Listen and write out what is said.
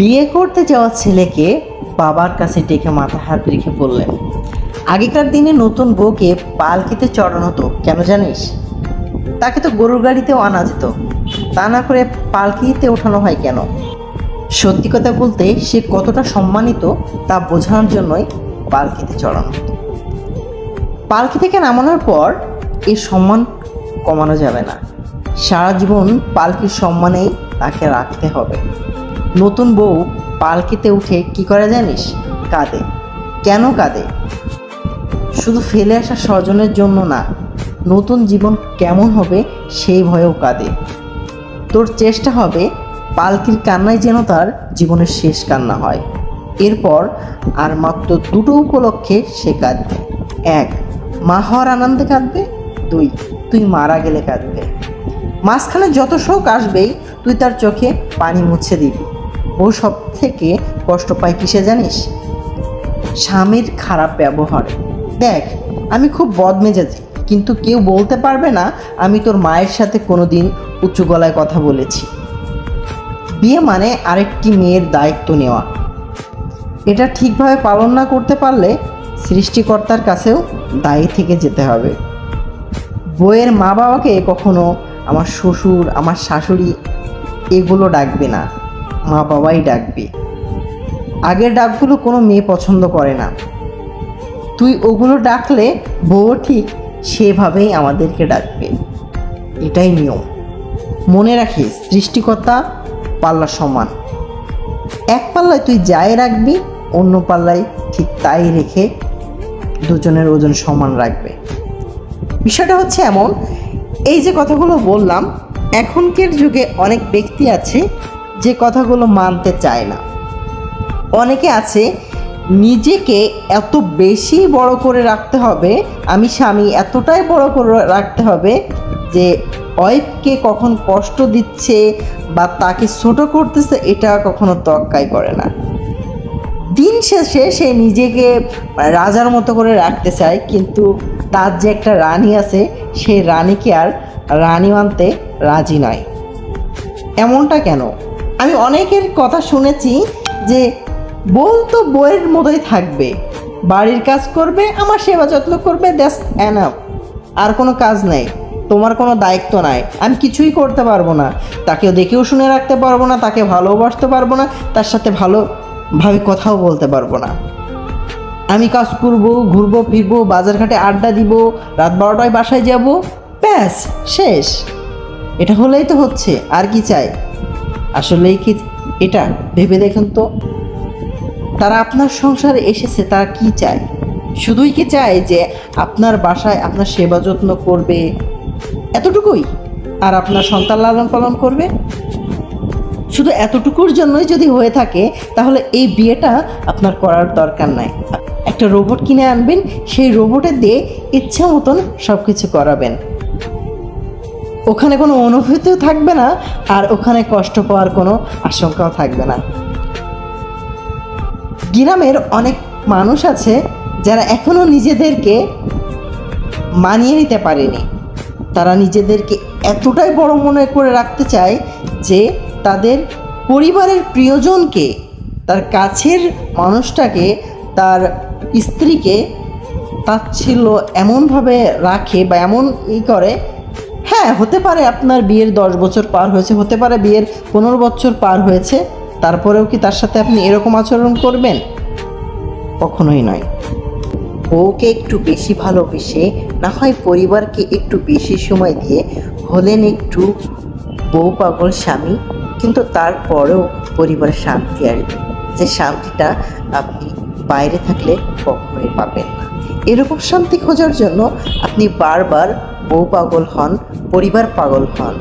বিয়ে করতে যাওয়া ছেলেকে বাবার কাছে ডেকে মাথা হাত রেখে বললেন, আগেকার দিনে নতুন বউকে পালকিতে চড়ানো হতো কেন জানিস? তাকে তো গরুর গাড়িতেও আনা যেত, তা না করে পালকিতে ওঠানো হয় কেন? সত্যি কথা বলতে সে কতটা সম্মানিত তা বোঝানোর জন্যই পালকিতে চড়ানো হতো। পালকি থেকে নামানোর পর এই সম্মান কমানো যাবে না, সারা জীবন পালকির সম্মানেই তাকে রাখতে হবে। নতুন বউ পালকিতে উঠে কি করে জানিস? কাঁদে। কেন কাঁদে? শুধু ফেলে আসা স্বজনের জন্য না, নতুন জীবন কেমন হবে সেই ভয়েও কাঁদে। তোর চেষ্টা হবে পালকির কান্নাই যেন তার জীবনের শেষ কান্না হয়। এরপর আর মাত্র দুটো উপলক্ষে সে কাঁদবে। 1, মা হওয়ার আনন্দে কাঁদবে। 2, তুই মারা গেলে কাঁদবে। মাঝখানে যত শোক আসবেই তুই তার চোখে পানি মুছে দিবি। ও সব থেকে কষ্ট পায় কিসে জানিস? স্বামীর খারাপ ব্যবহার। দেখ, আমি খুব বদমেজাজি, কিন্তু কেউ বলতে পারবে না আমি তোর মায়ের সাথে কোনোদিন উঁচু গলায় কথা বলেছি। বিয়ে মানে আরেকটি মেয়ের দায়িত্ব নেওয়া। এটা ঠিকভাবে পালন না করতে পারলে সৃষ্টিকর্তার কাছেও দায়ী থেকে যেতে হবে। বউয়ের মা বাবাকে কখনো আমার শ্বশুর, আমার শাশুড়ি এগুলো ডাকবে না, মা বাবাই ডাকবে। আগের ডাকগুলো কোনো মেয়ে পছন্দ করে না। তুই ওগুলো ডাকলে বউ ঠিক সেভাবেই আমাদেরকে ডাকবে। এটাই নিয়ম। মনে রাখিস, সৃষ্টিকর্তা পাল্লা সমান। এক পাল্লায় তুই যাই রাখবি, অন্য পাল্লায় ঠিক তাই রেখে দুজনের ওজন সমান রাখবে। বিষয়টা হচ্ছে এমন, এই যে কথাগুলো বললাম, এখনকার যুগে অনেক ব্যক্তি আছে যে কথাগুলো মানতে চায় না। অনেকে আছে নিজেকে এত বেশি বড় করে রাখতে হবে, আমি স্বামী এতটাই বড় করে রাখতে হবে যে ওয়াইফকে কখন কষ্ট দিচ্ছে বা তাকে ছোট করতেছে এটা কখনো তোয়াক্কাই করে না। দিন শেষে সে নিজেকে রাজার মতো করে রাখতে চায়, কিন্তু তার যে একটা রানী আছে সেই রানীকে আর রানী মানতে রাজি নয়। এমনটা কেন? আমি অনেকের কথা শুনেছি যে বউ তো বউয়ের মতোই থাকবে, বাড়ির কাজ করবে, আমার সেবা যত্ন করবে, দ্যাটস এনাফ, আর কোনো কাজ নেই, তোমার কোনো দায়িত্ব নাই, আমি কিছুই করতে পারবো না, তাকেও দেখেও শুনে রাখতে পারবো না, তাকে ভালোবাসতে পারবো না, তার সাথে ভালোভাবে কথাও বলতে পারবো না। আমি কাজ করব, ঘুরবো ফিরবো, বাজারঘাটে আড্ডা দিব, রাত 12টায় বাসায় যাব, ব্যাস শেষ। এটা হলেই তো হচ্ছে, আর কি চাই? আসলেই কি এটা ভেবে দেখুন তো, তারা আপনার সংসারে এসেছে, তারা কি চায়? শুধুই কি চায় যে আপনার বাসায় আপনার সেবা যত্ন করবে, এতটুকুই, আর আপনার সন্তান লালন পালন করবে? শুধু এতটুকুর জন্যই যদি হয়ে থাকে তাহলে এই বিয়েটা আপনার করার দরকার নাই। একটা রোবট কিনে আনবেন, সেই রোবটের দিয়ে ইচ্ছা মতন সব কিছু করাবেন। ওখানে কোনো অনুভূতিও থাকবে না, আর ওখানে কষ্ট পাওয়ার কোনো আশঙ্কাও থাকবে না। গ্রামের অনেক মানুষ আছে যারা এখনও নিজেদেরকে মানিয়ে নিতে পারেনি। তারা নিজেদেরকে এতটাই বড় মনে করে রাখতে চায় যে তাদের পরিবারের প্রিয়জনকে, তার কাছের মানুষটাকে, তার স্ত্রীকে তাচ্ছিল্য এমনভাবে রাখে বা এমন করে। হ্যাঁ, হতে পারে আপনার বিয়ের 10 বছর পার হয়েছে, হতে পারে বিয়ের 15 বছর পার হয়েছে, তারপরেও কি তার সাথে আপনি এরকম আচরণ করবেন? কখনোই নয়। বউকে একটু বেশি ভালোবেসে, না হয় পরিবারকে একটু বেশি সময় দিয়ে হলেন একটু বউ পাগল স্বামী, কিন্তু তারপরেও পরিবারের শান্তি আসবে, যে শান্তিটা আপনি বাইরে থাকলে কখনোই পাবেন না। এরকম শান্তি খোঁজার জন্য আপনি বারবার বউ পাগল হন, পরিবার পাগল হন।